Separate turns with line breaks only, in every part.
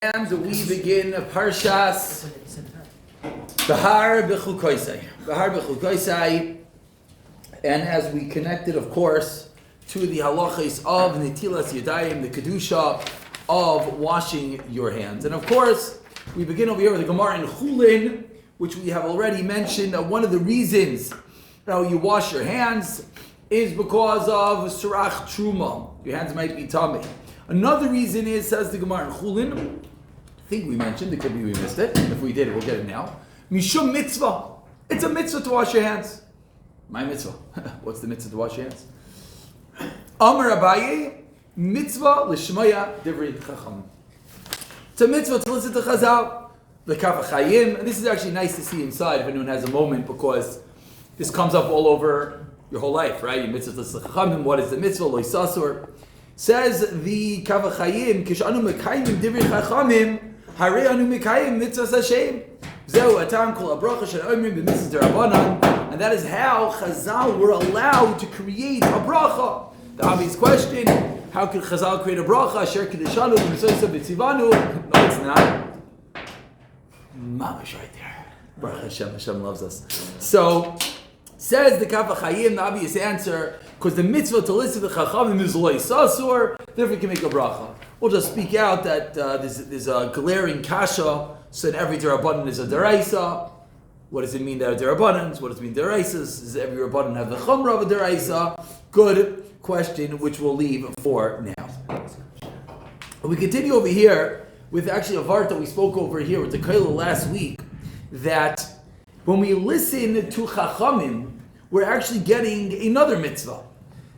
And we begin Parshas Behar Bechukosai. Behar Bechukosai, and as we connected, of course, to the halachas of Netilas Yadayim, the kedusha of washing your hands, and of course, we begin over here with the Gemara in Chulin, which we have already mentioned. That one of the reasons you wash your hands is because of Surach Truma. Your hands might be tummy. Another reason is, says the Gemara in Chulin, I think we mentioned, it could be we missed it. If we did, we'll get it now. Mishum mitzvah. It's a mitzvah to wash your hands. My mitzvah. What's the mitzvah to wash your hands? Amar Abaye, mitzvah l'shmaya divrei chacham. It's a mitzvah to listen to Chazal. The Kaf Chayim. And this is actually nice to see inside if anyone has a moment, because this comes up all over your whole life, right? Your mitzvah to listen to Chachamim. What is the mitzvah? Lo yisasur. Says the Kaf Chayim, kishanu mekayim divrei chachamim. Harei anu mikayim mitzvahs Hashem. Zeu atam kol abracha shel omrim b'mitzvahs derabanan. And that is how Chazal were allowed to create a bracha. The obvious question: how could Chazal create a bracha? Asher kedeshanu v'mitzvahs b'tzivanu. No, it's not. Mamash right there. Baruch Hashem. Hashem loves us. So says the Kaf HaChaim, the obvious answer, because the mitzvah to listen to Chachamim is lo yisasur, therefore you can make a bracha. We'll just speak out that there's a glaring kasha, so in every derabanan is a deraisa. What does it mean that are derabanans? What does it mean deraisas? Does every rabbanan have the chumrah of a deraisa? Good question, which we'll leave for now. We continue over here with actually a vart that we spoke over here with the Kaila last week, that when we listen to Chachamim, we're actually getting another mitzvah.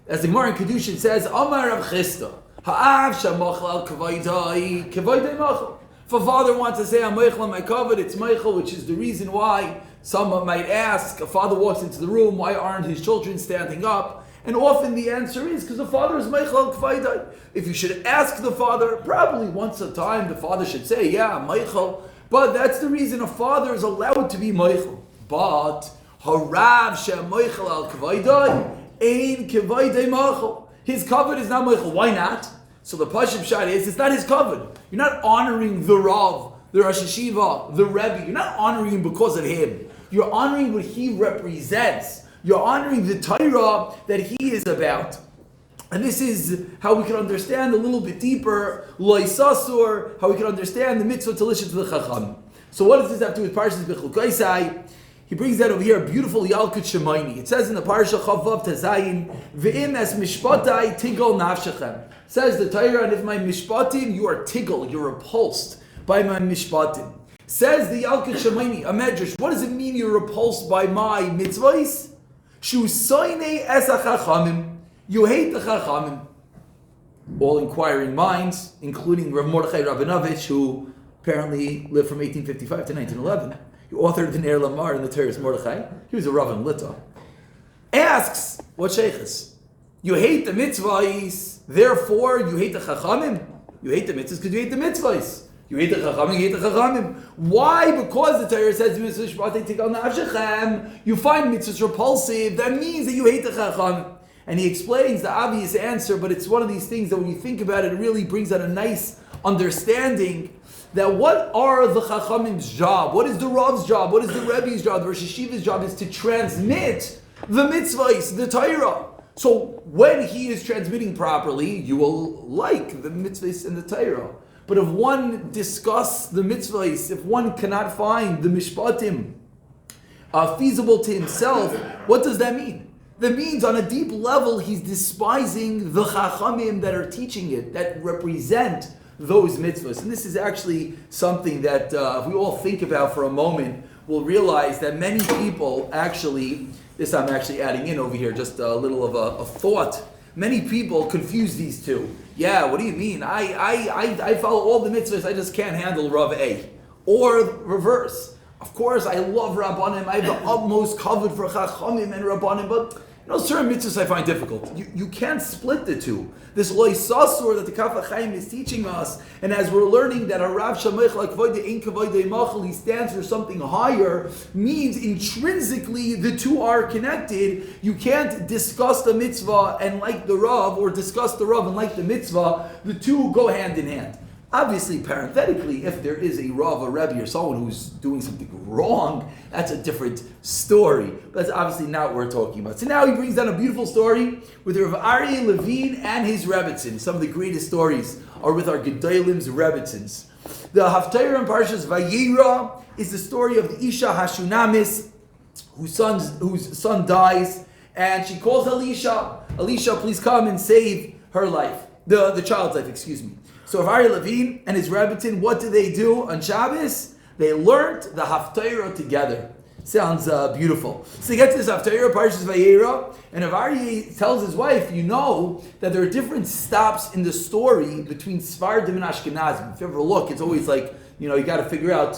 As the Gemara in Kedushin says, Amar Rav Chisda, Ha'av shamachal al kavaydai, kavaydai machal. If a father wants to say, I'm meichel on my kavod, it's meichel, which is the reason why someone might ask, a father walks into the room, why aren't his children standing up? And often the answer is, because the father is meichel al kavaydai. If you should ask the father, probably once a time, the father should say, yeah, I'm meichel. But that's the reason a father is allowed to be meichel. But harav shem meichel al kavaydai, ein kavaydai machal. His kavod is not meichel. Why not? So the Pashim Shad is, it's not his kavod. You're not honoring the Rav, the Rosh Hashiva, the Rebbe. You're not honoring him because of him. You're honoring what he represents. You're honoring the Torah that he is about. And this is how we can understand a little bit deeper, Lo Yisasur, how we can understand the mitzvah to listen to the Chacham. So what does this have to do with Parshas Bechukosai? He brings that over here, a beautiful Yalkut Shemaini. It says in the Parsha Chavav Tazayin, Ve'im es mishpatai tigol nafshechem. Says the Torah, and if my mishpatim, you are tigol, you're repulsed by my mishpatim. Says the Yalkut Shemaini, a medrash, what does it mean you're repulsed by my mitzvahs? Shu soine es hachachamim. You hate the chachamim. All inquiring minds, including Rav Mordechai Rabinovich, who apparently lived from 1855 to 1911. He authored the Ner Lamar in the Teres Mordechai. He was a Rav in Lita. Asks, what sheikhs? You hate the mitzvahs, therefore you hate the chachamim. You hate the mitzvahs because you hate the mitzvahs. You hate the chachamim, you hate the chachamim. Why? Because the Torah says you find mitzvahs repulsive. That means that you hate the chachamim. And he explains the obvious answer, but it's one of these things that when you think about it, it really brings out a nice understanding that what are the Chachamim's job? What is the Rav's job? What is the Rebbe's job? The Rosh Hashiva's job is to transmit the mitzvahs, the Torah. So when he is transmitting properly, you will like the mitzvahs and the Torah. But if one discusses the mitzvahs, if one cannot find the mishpatim feasible to himself, what does that mean? That means on a deep level, he's despising the Chachamim that are teaching it, that represent those mitzvahs. And this is actually something that if we all think about for a moment, we'll realize that many people actually, this I'm actually adding in over here, just a little of a thought. Many people confuse these two. Yeah, what do you mean? I follow all the mitzvahs, I just can't handle Rav A. Or reverse. Of course, I love Rabbanim, I have the utmost kavod for Chachamim and Rabbanim, but certain mitzvahs I find difficult. You can't split the two. This lo yisasur that the Kaf HaChaim is teaching us, and as we're learning that Harav Shamech like Kavoide Ein Kavoide Machal, he stands for something higher, means intrinsically the two are connected. You can't discuss the mitzvah and like the Rav, or discuss the Rav and like the mitzvah. The two go hand in hand. Obviously, parenthetically, if there is a Rav, a Rebbe, or someone who's doing something wrong, that's a different story. But that's obviously not what we're talking about. So now he brings down a beautiful story with Rav Aryeh Levin and his Rebetzin. Some of the greatest stories are with our Gedolim Rebetzins. The Haftarah in Parshas Vayera is the story of the Isha Hashunamis, whose son dies, and she calls Elisha. Elisha, please come and save her life, the child's life, excuse me. So Aryeh Levin and his Rebbetzin, what did they do on Shabbos? They learned the Haftarah together. Sounds beautiful. So they get to this Haftarah, Parshas Vayera, and Aryeh tells his wife, you know that there are different stops in the story between Sfardim and Ashkenazim. If you ever look, it's always like, you got to figure out,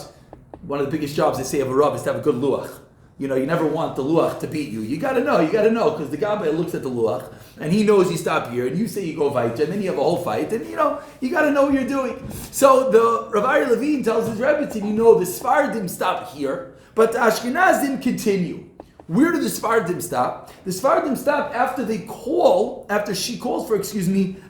one of the biggest jobs they say of a Rav is to have a good luach. You never want the luach to beat you. You got to know, because the Gabbai looks at the luach, and he knows you stop here, and you say you go fight, and then you have a whole fight, and you got to know what you're doing. So the Rav Aryeh Levin tells his Rebbetzin, the Sfardim stop here, but the Ashkenazim continue. Where do the Sfardim stop? The Sfardim stop after she calls for,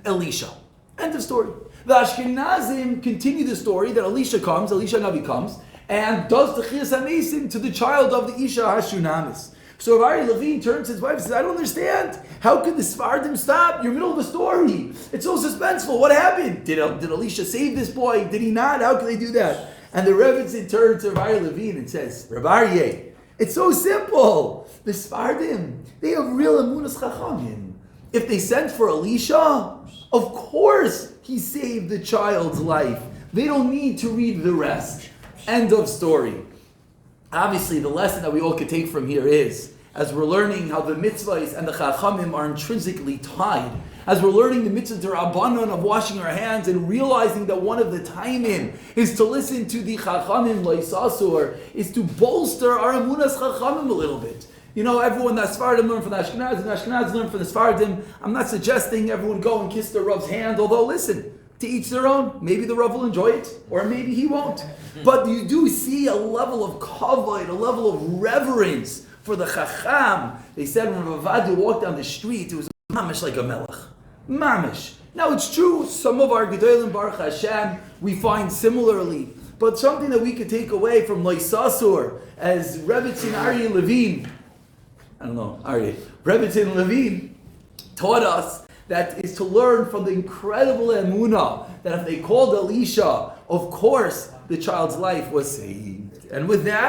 Elisha. End of story. The Ashkenazim continue the story that Elisha Navi comes, and does the Chiyas HaMesim to the child of the Isha Hashunamis. So Aryeh Levin turns to his wife and says, I don't understand. How could the Sfardim stop? You're middle of the story. It's so suspenseful. What happened? Did Elisha save this boy? Did he not? How could they do that? And the Rebbetzin turns to Aryeh Levin and says, Rav Aryeh, it's so simple. The Sfardim, they have real emunas chachamim. If they sent for Elisha, of course he saved the child's life. They don't need to read the rest. End of story. Obviously, the lesson that we all could take from here is, as we're learning how the mitzvahs and the chachamim are intrinsically tied, as we're learning the mitzvah d'Rabbanan of washing our hands and realizing that one of the taimim is to listen to the chachamim loisasur, is to bolster our emunas chachamim a little bit. Everyone that Sfardim learn from the Ashkenaz, and the Ashkenaz learn from the Sfardim. I'm not suggesting everyone go and kiss the Rav's hand, although listen, to each their own. Maybe the Rav will enjoy it, or maybe he won't. But you do see a level of kavod, a level of reverence for the Chacham. They said when Rav Avadu walked down the street, it was mamish like a melech. Mamish. Now it's true, some of our Gedolim Baruch Hashem, we find similarly. But something that we could take away from Loisasur, as Rebetzin Aryeh Levin, Rebetzin Levin taught us, that is to learn from the incredible emunah that if they called Elisha, of course the child's life was saved. And with that,